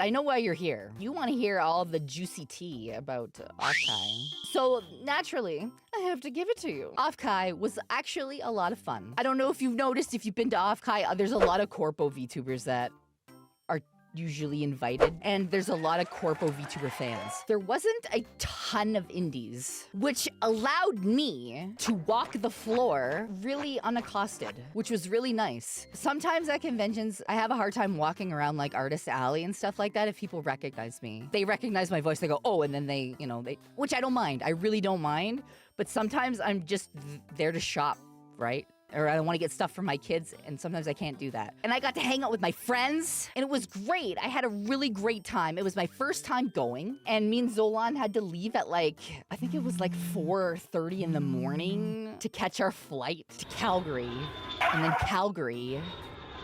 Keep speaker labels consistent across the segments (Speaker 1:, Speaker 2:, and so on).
Speaker 1: I know why you're here. You want to hear all the juicy tea about OffKai. So naturally, I have to give it to you. OffKai was actually a lot of fun. I don't know if you've noticed, if you've been to OffKai, there's a lot of corpo VTubers that are usually invited, and there's a lot of corpo VTuber fans. There wasn't a ton of indies, which allowed me to walk the floor really unaccosted, which was really nice. Sometimes at conventions, I have a hard time walking around like Artist Alley and stuff like that if people recognize me. They recognize my voice, they go, oh, and then they, which I don't mind. I really don't mind, but sometimes I'm just there to shop, right? Or I want to get stuff for my kids, and sometimes I can't do that. And I got to hang out with my friends, and it was great. I had a really great time. It was my first time going, and me and Zolan had to leave at I think it was 4:30 in the morning to catch our flight to Calgary, and then Calgary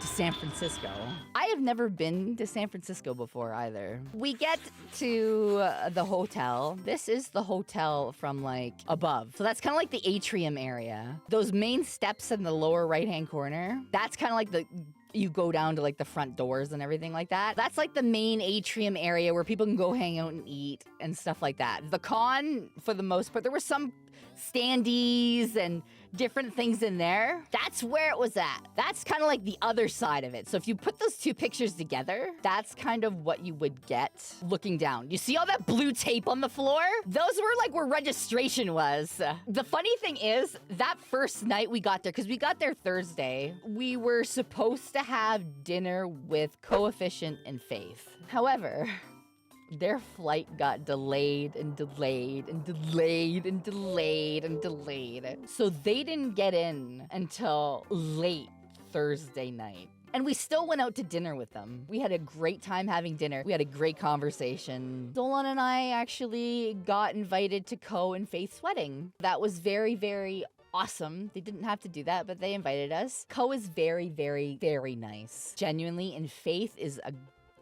Speaker 1: to San Francisco. I have never been to San Francisco before either. We get to the hotel. This is the hotel from above. So that's kind of like the atrium area. Those main steps in the lower right-hand corner, that's kind of you go down to the front doors and everything like that. That's the main atrium area where people can go hang out and eat and stuff like that. The con, for the most part, there were some standees and different things in there. That's where it was at. That's kind of the other side of it. So if you put those two pictures together, that's kind of what you would get looking down. You see all that blue tape on the floor? Those were where registration was. The funny thing is, that first night we got there, because we got there Thursday, we were supposed to have dinner with Coefficient and Faith. However, their flight got delayed and delayed and delayed and delayed and delayed. So they didn't get in until late Thursday night. And we still went out to dinner with them. We had a great time having dinner. We had a great conversation. Zolan and I actually got invited to Co and Faith's wedding. That was very, very awesome. They didn't have to do that, but they invited us. Co is very, very, very nice. Genuinely, and Faith is a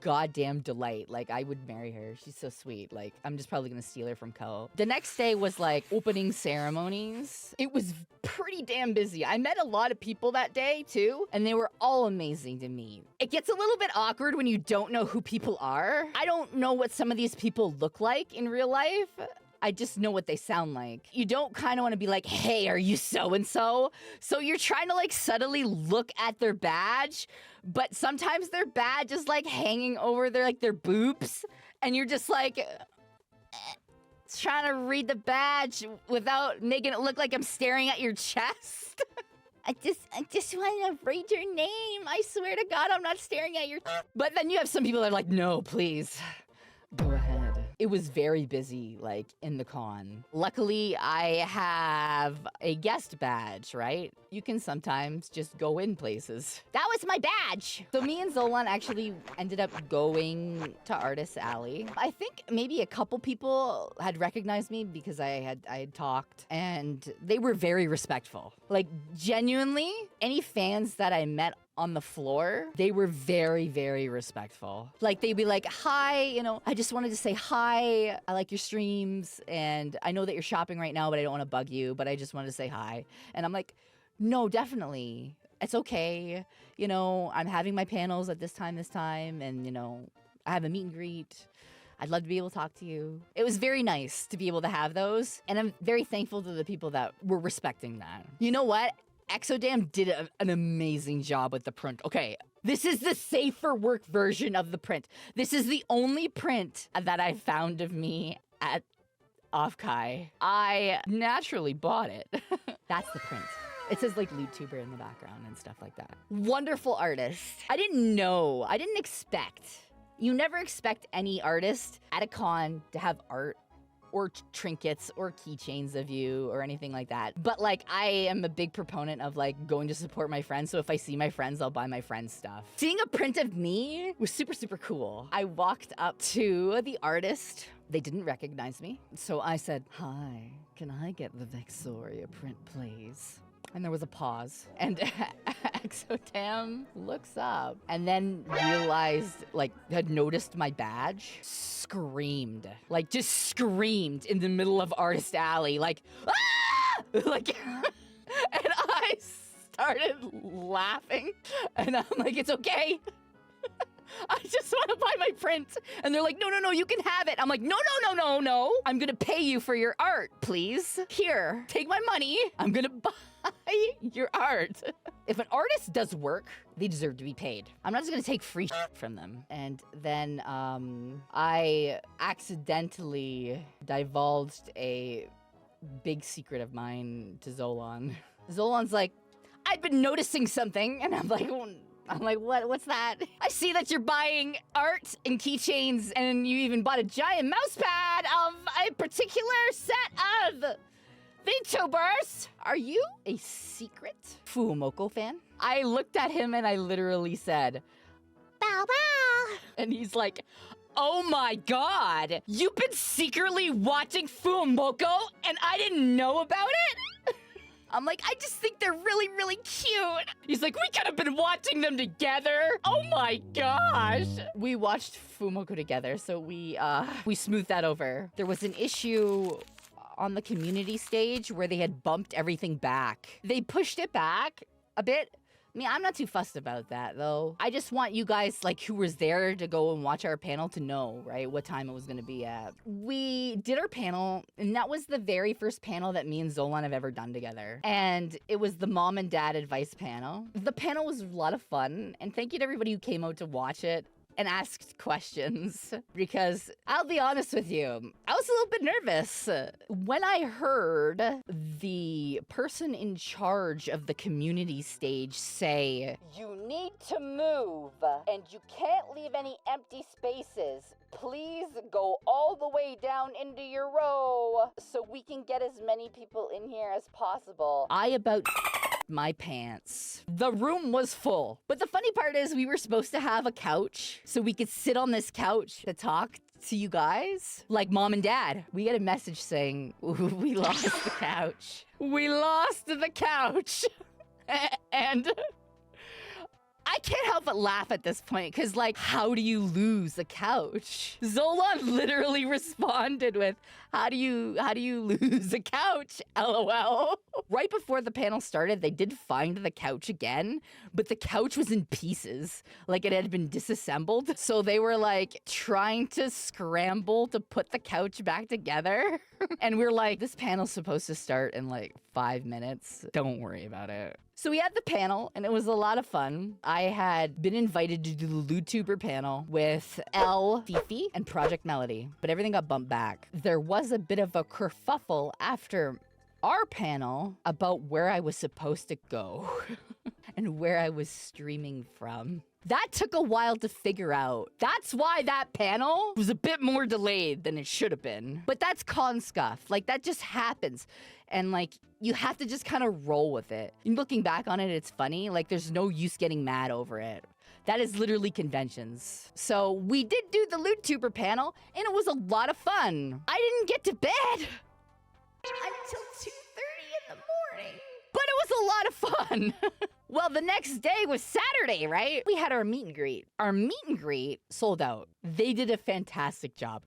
Speaker 1: goddamn delight. I would marry her. She's so sweet. I'm just probably gonna steal her from Co. The next day was opening ceremonies. It was pretty damn busy. I met a lot of people that day too, and they were all amazing to meet. It gets a little bit awkward when you don't know who people are. I don't know what some of these people look like in real life. I just know what they sound like. You don't kind of want to be like, hey, are you so-and-so? So you're trying to subtly look at their badge, but sometimes their badge is hanging over their boobs, and you're just trying to read the badge without making it look like I'm staring at your chest. I just want to read your name. I swear to God, I'm not staring at your... But then you have some people that are like, no, please, go ahead. It was very busy, in the con. Luckily, I have a guest badge, right? You can sometimes just go in places. That was my badge! So me and Zolan actually ended up going to Artist Alley. I think maybe a couple people had recognized me because I had talked, and they were very respectful. Genuinely, any fans that I met on the floor, they were very, very respectful. They'd be like, hi, I just wanted to say hi. I like your streams, and I know that you're shopping right now, but I don't want to bug you, but I just wanted to say hi. And I'm like, no, definitely. It's okay. I'm having my panels at this time, and, I have a meet and greet. I'd love to be able to talk to you. It was very nice to be able to have those, and I'm very thankful to the people that were respecting that. You know what? Exodam did an amazing job with the print. Okay, this is the safe for work version of the print. This is the only print that I found of me at OffKai. I naturally bought it. That's the print. It says VTuber in the background and stuff like that. Wonderful artist. I didn't expect. You never expect any artist at a con to have art or trinkets or keychains of you or anything like that. But I am a big proponent of going to support my friends. So if I see my friends, I'll buy my friends stuff. Seeing a print of me was super, super cool. I walked up to the artist. They didn't recognize me. So I said, hi, can I get the Vexoria print, please? And there was a pause. And Exotam looks up and then realized, had noticed my badge, screamed. Just screamed in the middle of Artist Alley. Ah! And I started laughing. And I'm like, it's okay. I just want to buy my print. And they're like, no, you can have it. I'm like, no. I'm gonna pay you for your art, please. Here, take my money. I'm gonna buy your art. If an artist does work, they deserve to be paid. I'm not just gonna take free shit from them. And then I accidentally divulged a big secret of mine to Zolan. Zolan's like, I've been noticing something, and I'm like, what's that? I see that you're buying art and keychains, and you even bought a giant mouse pad of a particular set of VTubers. Are you a secret Fuumoko fan? I looked at him and I literally said, bow bow. And he's like, oh my god, you've been secretly watching Fuumoko and I didn't know about it? I'm like, I just think they're really, really cute. He's like, we could have been watching them together. Oh my gosh. We watched Fuumoko together, so we smoothed that over. There was an issue on the community stage where they had bumped everything back. They pushed it back a bit. I mean, I'm not too fussed about that, though. I just want you guys, like, who was there to go and watch our panel to know, right, what time it was gonna be at. We did our panel, and that was the very first panel that me and Zolan have ever done together. And it was the mom and dad advice panel. The panel was a lot of fun, and thank you to everybody who came out to watch it and asked questions, because I'll be honest with you, I was a little bit nervous. When I heard the person in charge of the community stage say, you need to move, and you can't leave any empty spaces. Please go all the way down into your row so we can get as many people in here as possible. I about my pants. The room was full. But the funny part is we were supposed to have a couch so we could sit on this couch to talk to you guys. Like mom and dad. We get a message saying, we lost the couch. We lost the couch. And I can't help but laugh at this point, because, like, how do you lose a couch? Zolan literally responded with, how do you lose a couch? LOL. Right before the panel started, they did find the couch again, but the couch was in pieces. Like, it had been disassembled. So they were, like, trying to scramble to put the couch back together. And we're like, this panel's supposed to start in, like, 5 minutes. Don't worry about it. So we had the panel, and it was a lot of fun. I had been invited to do the VTuber panel with Elle, Fifi, and Project Melody, but everything got bumped back. There was a bit of a kerfuffle after our panel about where I was supposed to go and where I was streaming from. That took a while to figure out. That's why that panel was a bit more delayed than it should have been. But that's con scuff. Like, that just happens. And, like, you have to just kind of roll with it. And looking back on it, it's funny. Like, there's no use getting mad over it. That is literally conventions. So we did do the VTuber panel, and it was a lot of fun. I didn't get to bed until 2:30 in the morning. But it was a lot of fun. Well, the next day was Saturday, right? We had our meet and greet. Our meet and greet sold out. They did a fantastic job.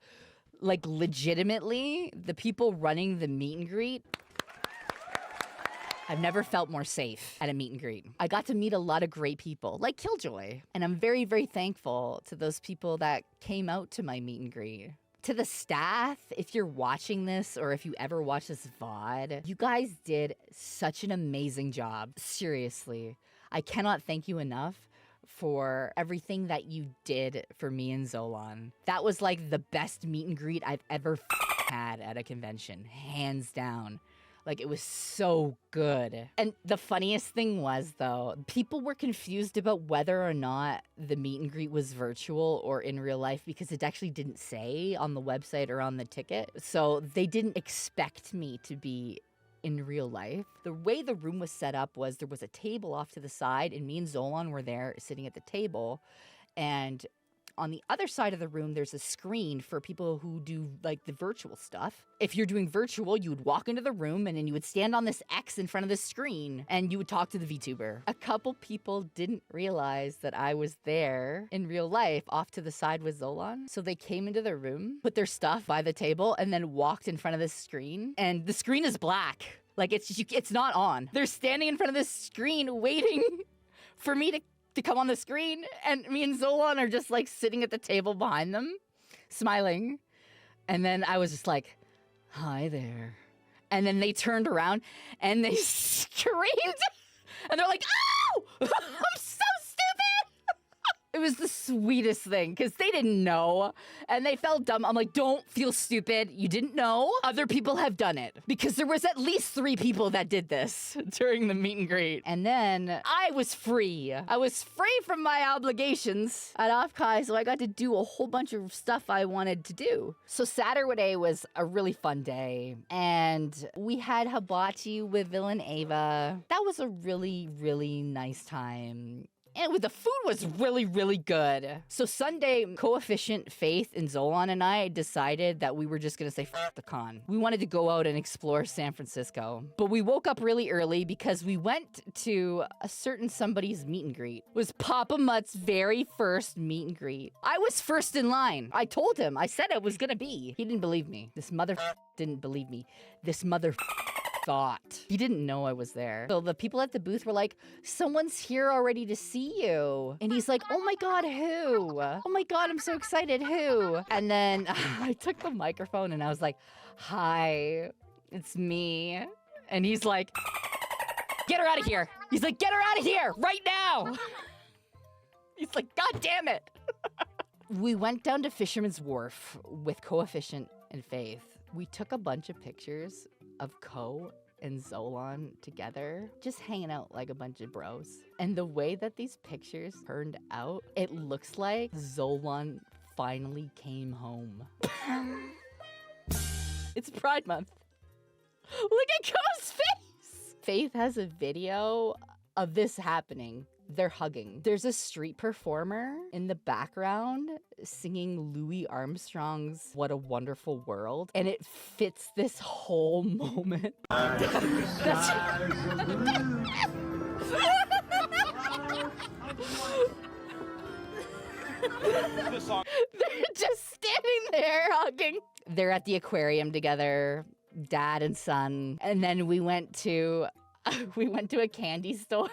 Speaker 1: Like, legitimately, the people running the meet and greet, I've never felt more safe at a meet and greet. I got to meet a lot of great people, like Killjoy. And I'm very, very thankful to those people that came out to my meet and greet. To the staff, if you're watching this or if you ever watch this VOD, you guys did such an amazing job. Seriously, I cannot thank you enough for everything that you did for me and Zolan. That was like the best meet and greet I've ever had at a convention, hands down. Like, it was so good. And the funniest thing was, though, people were confused about whether or not the meet and greet was virtual or in real life because it actually didn't say on the website or on the ticket. So they didn't expect me to be in real life. The way the room was set up was there was a table off to the side, and me and Zolan were there sitting at the table. And on the other side of the room, there's a screen for people who do, like, the virtual stuff. If you're doing virtual, you would walk into the room and then you would stand on this X in front of the screen and you would talk to the VTuber. A couple people didn't realize that I was there in real life off to the side with Zolan. So they came into the room, put their stuff by the table, and then walked in front of this screen. And the screen is black. Like, it's not on. They're standing in front of this screen waiting for me to to come on the screen. And me and Zolan are just like sitting at the table behind them, smiling. And then I was just like, hi there. And then they turned around and they screamed. And they're like, oh, I'm so stupid. It was the sweetest thing because they didn't know and they felt dumb. I'm like, don't feel stupid. You didn't know. Other people have done it because there was at least 3 people that did this during the meet and greet. And then I was free. I was free from my obligations at OffKai, so I got to do a whole bunch of stuff I wanted to do. So Saturday was a really fun day and we had hibachi with Vil and Ava. That was a really, really nice time. And the food was really, really good. So Sunday, Coefficient, Faith, and Zolan and I decided that we were just gonna say, f the con. We wanted to go out and explore San Francisco. But we woke up really early because we went to a certain somebody's meet and greet. It was Papa Mutt's very first meet and greet. I was first in line. I told him, I said it was gonna be. He didn't believe me. This mother didn't believe me. This mother thought. He didn't know I was there. So the people at the booth were like, someone's here already to see you. And he's like, oh my God, who? Oh my God, I'm so excited, who? And then I took the microphone and I was like, hi, it's me. And he's like, get her out of here. He's like, get her out of here right now. He's like, God damn it. We went down to Fisherman's Wharf with Coefficient and Faith. We took a bunch of pictures of Ko and Zolan together, just hanging out like a bunch of bros. And the way that these pictures turned out, it looks like Zolan finally came home. It's Pride Month. Look at Ko's face! Faith has a video of this happening. They're hugging. There's a street performer in the background singing Louis Armstrong's What a Wonderful World, and it fits this whole moment. They're just standing there hugging. They're at the aquarium together, dad and son, and then we went to a candy store.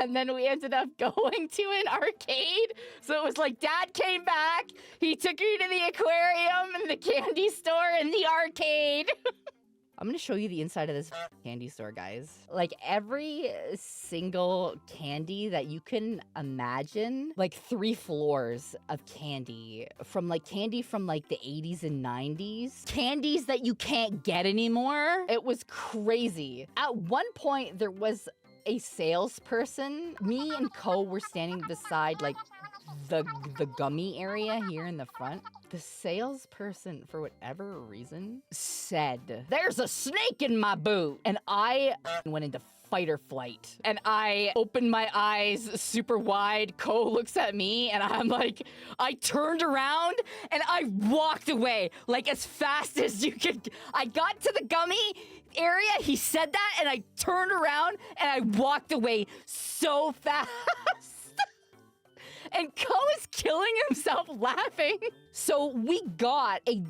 Speaker 1: And then we ended up going to an arcade. So it was like dad came back, he took me to the aquarium and the candy store and the arcade. I'm gonna show you the inside of this candy store, guys. Like every single candy that you can imagine, like 3 floors of candy from like the 80s and 90s. Candies that you can't get anymore. It was crazy. At one point, there was a salesperson. Me and Ko were standing beside like the gummy area here in the front. The salesperson, for whatever reason, said, "There's a snake in my boot." And I went into fight or flight. And I opened my eyes super wide. Ko looks at me and I'm like, I turned around and I walked away like as fast as you could. I got to the gummy area, he said that, and I turned around and I walked away so fast. And Ko is killing himself laughing. So we got a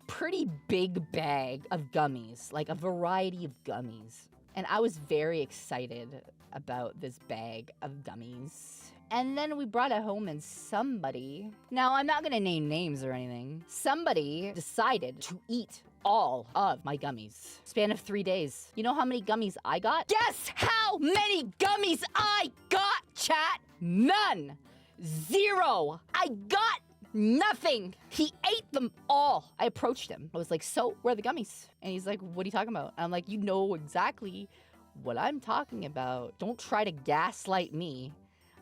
Speaker 1: pretty big bag of gummies, like a variety of gummies. And I was very excited about this bag of gummies. And then we brought it home and somebody, now I'm not gonna name names or anything, somebody decided to eat all of my gummies. Span of 3 days. You know how many gummies I got? Guess how many gummies I got, chat? None. 0. I got nothing. He ate them all. I approached him. I was like, so, where are the gummies? And he's like, what are you talking about? I'm like, you know exactly what I'm talking about. Don't try to gaslight me.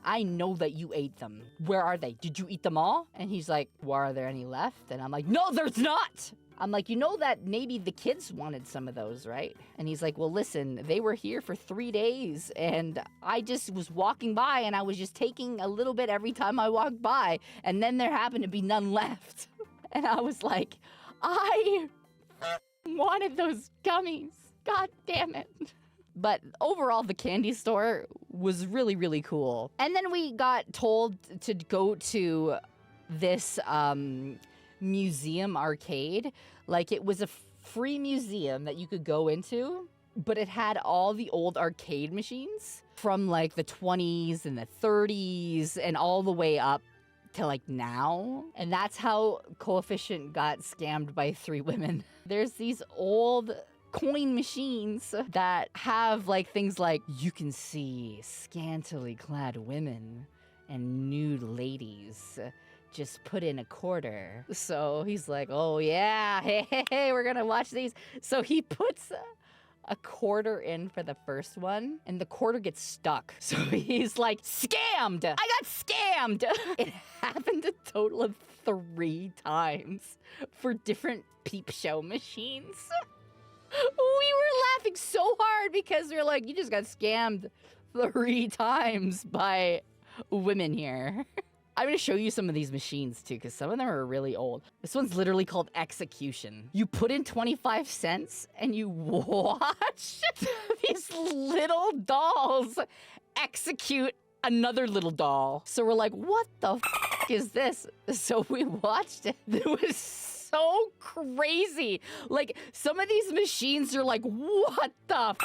Speaker 1: I know that you ate them. Where are they? Did you eat them all? And he's like, well, are there any left? And I'm like, no, there's not. I'm like, you know that maybe the kids wanted some of those, right? And he's like, well, listen, they were here for 3 days and I just was walking by and I was just taking a little bit every time I walked by. And then there happened to be none left. And I was like, I wanted those gummies. God damn it. But overall, the candy store was really, really cool. And then we got told to go to this museum arcade. Like it was a free museum that you could go into but it had all the old arcade machines from like the 20s and the 30s and all the way up to like now. And that's how Coefficient got scammed by 3 women. There's these old coin machines that have like things like, you can see scantily clad women and nude ladies. Just put in a quarter. So he's like, oh yeah, hey, we're gonna watch these. So he puts a quarter in for the first one, and the quarter gets stuck. So he's like, scammed! I got scammed! It happened a total of 3 times for different peep show machines. We were laughing so hard because we were like, you just got scammed 3 times by women here. I'm gonna show you some of these machines too, because some of them are really old. This one's literally called Execution. You put in 25 cents and you watch these little dolls execute another little doll. So we're like, what the f is this? So we watched it. It was so crazy. Like, some of these machines are like, what the f?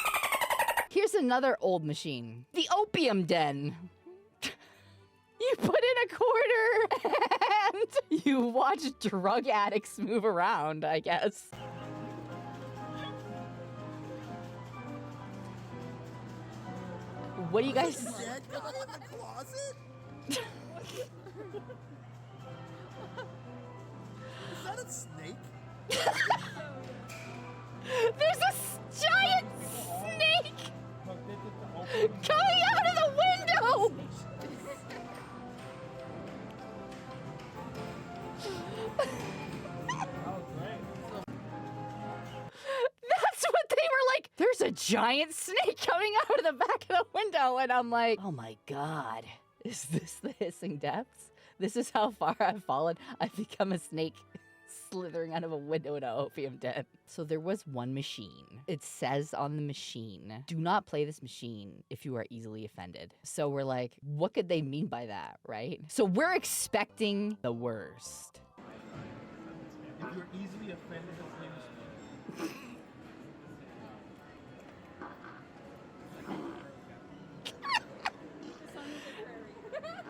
Speaker 1: Here's another old machine. The Opium Den. You put in a quarter and you watch drug addicts move around, I guess. What do you guys...
Speaker 2: Dead guy in the closet? Is that a snake?
Speaker 1: There's a giant snake coming out of the window! That's what they were like. There's a giant snake coming out of the back of the window. And I'm like, oh my God, is this the hissing depths? This is how far I've fallen. I've become a snake slithering out of a window in an opium den. So there was one machine. It says on the machine, do not play this machine if you are easily offended. So we're like, what could they mean by that, right? So we're expecting the worst.
Speaker 2: If you're easily offended,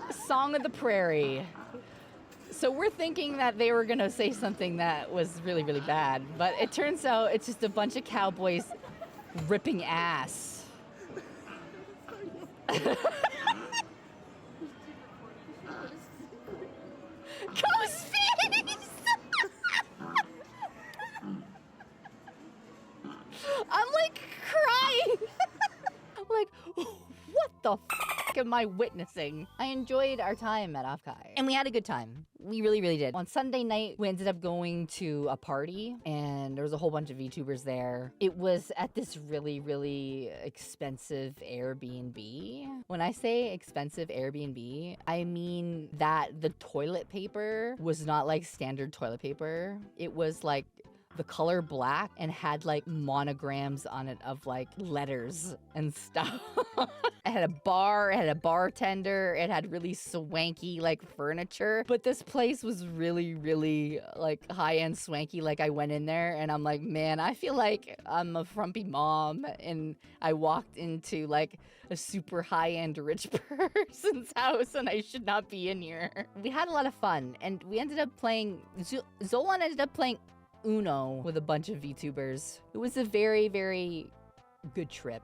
Speaker 2: that's
Speaker 1: Song of the Prairie. So we're thinking that they were gonna say something that was really, really bad, but it turns out it's just a bunch of cowboys ripping ass. Ghost face! I'm like crying. I'm like, what the f am I witnessing? I enjoyed our time at OffKai, and we had a good time. We really, really did. On Sunday night, we ended up going to a party, and there was a whole bunch of VTubers there. It was at this really, really expensive Airbnb. When I say expensive Airbnb, I mean that the toilet paper was not like standard toilet paper. It was like the color black and had like monograms on it of like letters and stuff. It had a bar, it had a bartender, it had really swanky like furniture. But this place was really, really like high-end swanky. Like I went in there and I'm like, man, I feel like I'm a frumpy mom and I walked into like a super high-end rich person's house and I should not be in here. We had a lot of fun and we ended up playing, Zolan ended up playing Uno with a bunch of VTubers. It was a very, very good trip,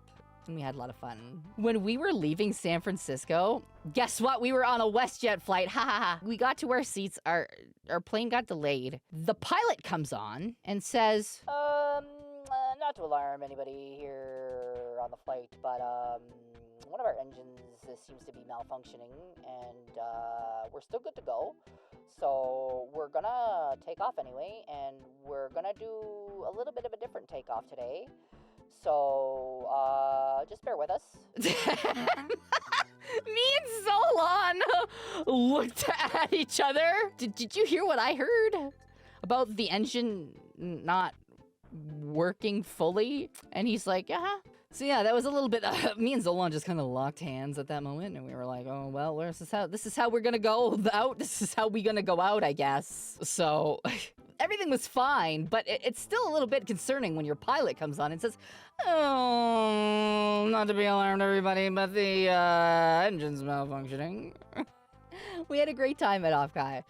Speaker 1: and we had a lot of fun. When we were leaving San Francisco, guess what? We were on a WestJet flight. Ha ha ha. We got to our seats. Our plane got delayed. The pilot comes on and says, not to alarm anybody here on the flight, but one of our engines seems to be malfunctioning, and we're still good to go. So we're gonna take off anyway, and we're gonna do a little bit of a different takeoff today. So, just bear with us. Me and Zolan looked at each other. Did you hear what I heard about the engine not working fully? And he's like, yeah. So yeah, that was a little bit, me and Zolan just kind of locked hands at that moment, and we were like, oh, well, this is how we're gonna go out. This is how we're gonna go out, I guess. So everything was fine, but it's still a little bit concerning when your pilot comes on and says, "Oh, not to be alarmed, everybody, but the engine's malfunctioning." We had a great time at OffKai.